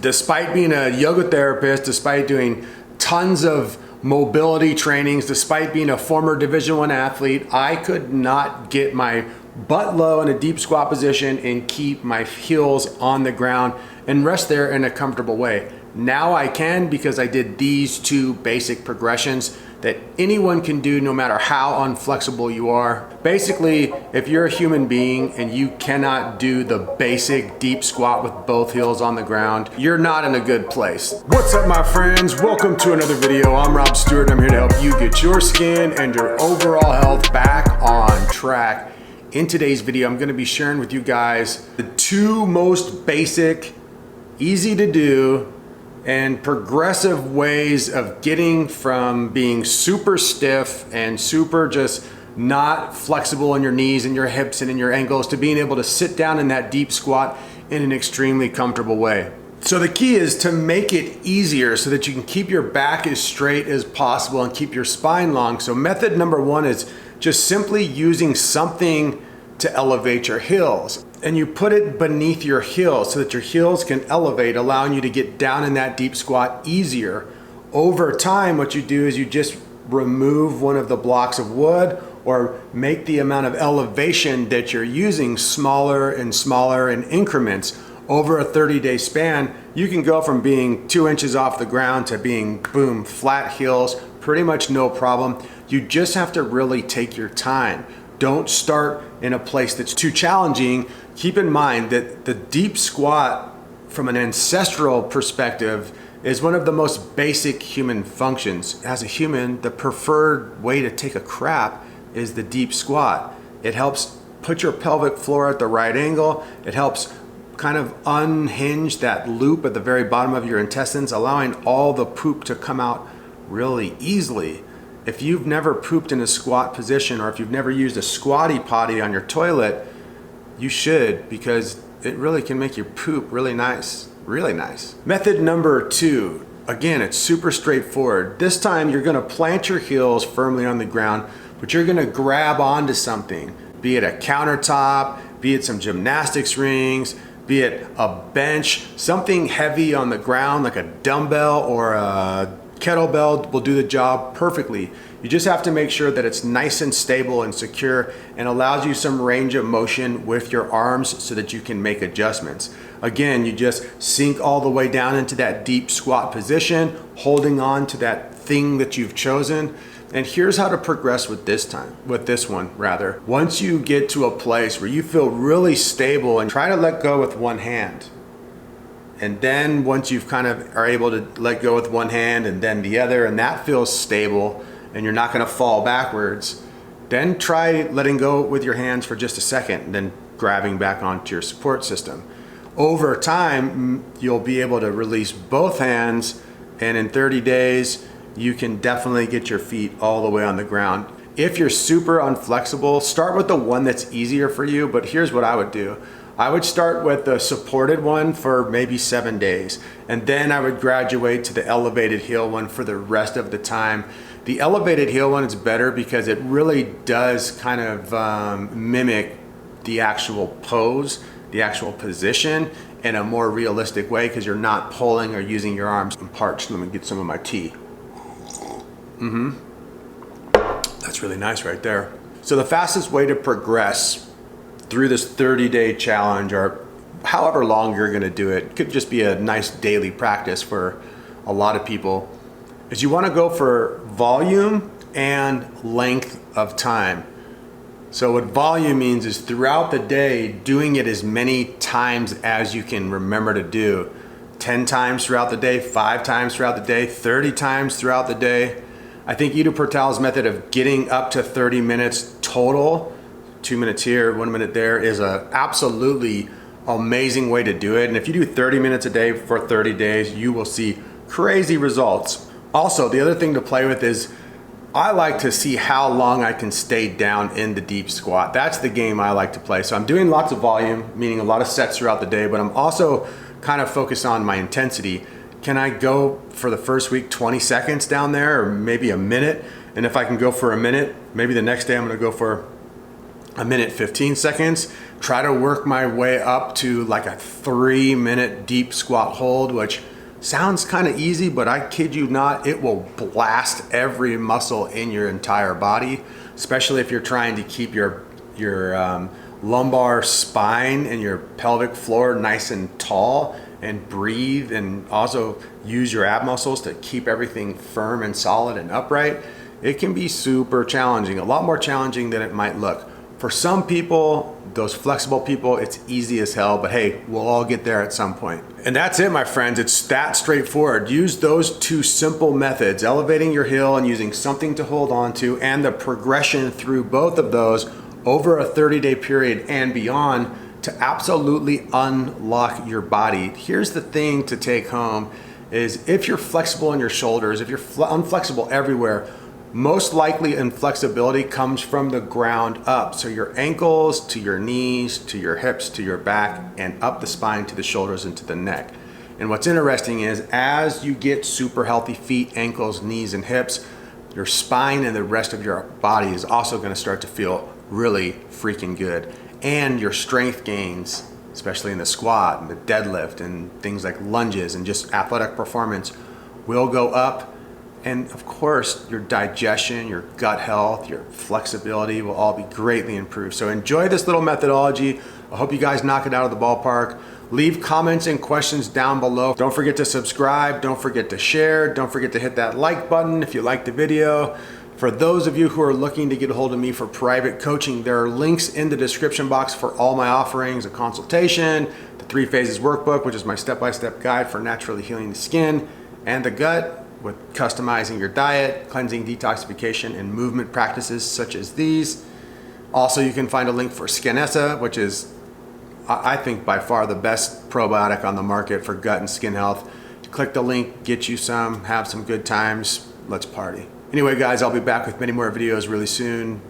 Despite being a yoga therapist, despite doing tons of mobility trainings, despite being a former Division I athlete, I could not get my butt low in a deep squat position and keep my heels on the ground and rest there in a comfortable way. Now I can, because I did these two basic progressions that anyone can do no matter how unflexible you are. Basically, if you're a human being and you cannot do the basic deep squat with both heels on the ground, you're not in a good place. What's up, my friends? Welcome to another video. I'm Rob Stuart and I'm here to help you get your skin and your overall health back on track. In today's video, I'm gonna be sharing with you guys the two most basic, easy to do, and progressive ways of getting from being super stiff and super just not flexible in your knees and your hips and in your ankles to being able to sit down in that deep squat in an extremely comfortable way. So the key is to make it easier so that you can keep your back as straight as possible and keep your spine long. So method number one is just simply using something to elevate your heels. And you put it beneath your heels so that your heels can elevate, allowing you to get down in that deep squat easier. Over time, what you do is you just remove one of the blocks of wood or make the amount of elevation that you're using smaller and smaller in increments. Over a 30-day span, you can go from being 2 inches off the ground to being, boom, flat heels, pretty much no problem. You just have to really take your time. Don't start in a place that's too challenging. Keep in mind that the deep squat, from an ancestral perspective, is one of the most basic human functions. As a human, the preferred way to take a crap is the deep squat. It helps put your pelvic floor at the right angle. It helps kind of unhinge that loop at the very bottom of your intestines, allowing all the poop to come out really easily. If you've never pooped in a squat position, or if you've never used a squatty potty on your toilet, you should, because it really can make your poop really nice, really nice. Method number two, again, it's super straightforward. This time you're gonna plant your heels firmly on the ground, but you're gonna grab onto something, be it a countertop, be it some gymnastics rings, be it a bench, something heavy on the ground like a dumbbell or a kettlebell will do the job perfectly. You just have to make sure that it's nice and stable and secure and allows you some range of motion with your arms so that you can make adjustments. Again, you just sink all the way down into that deep squat position, holding on to that thing that you've chosen. And here's how to progress with this one. Once you get to a place where you feel really stable, and try to let go with one hand. And then once you've kind of are able to let go with one hand and then the other, and that feels stable and you're not gonna fall backwards, then try letting go with your hands for just a second and then grabbing back onto your support system. Over time, you'll be able to release both hands, and in 30 days, you can definitely get your feet all the way on the ground. If you're super unflexible, start with the one that's easier for you, but here's what I would do. I would start with the supported one for maybe 7 days, and then I would graduate to the elevated heel one for the rest of the time. The elevated heel one is better because it really does kind of mimic the actual pose, the actual position in a more realistic way, because you're not pulling or using your arms. I'm parched. Let me get some of my tea. That's really nice right there. So the fastest way to progress through this 30-day challenge, or however long you're gonna do it, could just be a nice daily practice for a lot of people, is you wanna go for volume and length of time. So what volume means is throughout the day, doing it as many times as you can remember to do. 10 times throughout the day, 5 times throughout the day, 30 times throughout the day. I think Ido Portal's method of getting up to 30 minutes total, 2 minutes here, 1 minute there, is a absolutely amazing way to do it. And if you do 30 minutes a day for 30 days, you will see crazy results. Also, the other thing to play with is, I like to see how long I can stay down in the deep squat. That's the game I like to play. So I'm doing lots of volume, meaning a lot of sets throughout the day, but I'm also kind of focused on my intensity. Can I go for the first week 20 seconds down there, or maybe a minute? And if I can go for a minute, maybe the next day I'm gonna go for a minute 15 seconds. try to work my way up to like a 3-minute deep squat hold, which sounds kind of easy, but I kid you not, it will blast every muscle in your entire body, especially if you're trying to keep your lumbar spine and your pelvic floor nice and tall, and breathe, and also use your ab muscles to keep everything firm and solid and upright. It can be super challenging, a lot more challenging than it might look. For some people, those flexible people, it's easy as hell, but hey, we'll all get there at some point. And that's it, my friends. It's that straightforward. Use those two simple methods, elevating your heel and using something to hold on to, and the progression through both of those over a 30-day period and beyond to absolutely unlock your body. Here's the thing to take home is if you're flexible in your shoulders, if you're unflexible everywhere, most likely inflexibility comes from the ground up. So your ankles to your knees, to your hips, to your back, and up the spine to the shoulders and to the neck. And what's interesting is as you get super healthy feet, ankles, knees, and hips, your spine and the rest of your body is also gonna start to feel really freaking good. And your strength gains, especially in the squat and the deadlift and things like lunges and just athletic performance, will go up. And of course, your digestion, your gut health, your flexibility will all be greatly improved. So enjoy this little methodology. I hope you guys knock it out of the ballpark. Leave comments and questions down below. Don't forget to subscribe. Don't forget to share. Don't forget to hit that like button if you liked the video. For those of you who are looking to get a hold of me for private coaching, there are links in the description box for all my offerings, a consultation, the 3 Phases workbook, which is my step-by-step guide for naturally healing the skin and the gut, with customizing your diet, cleansing, detoxification, and movement practices such as these. Also, you can find a link for Skinessa, which is, I think, by far the best probiotic on the market for gut and skin health. Click the link, get you some, have some good times, let's party. Anyway, guys, I'll be back with many more videos really soon.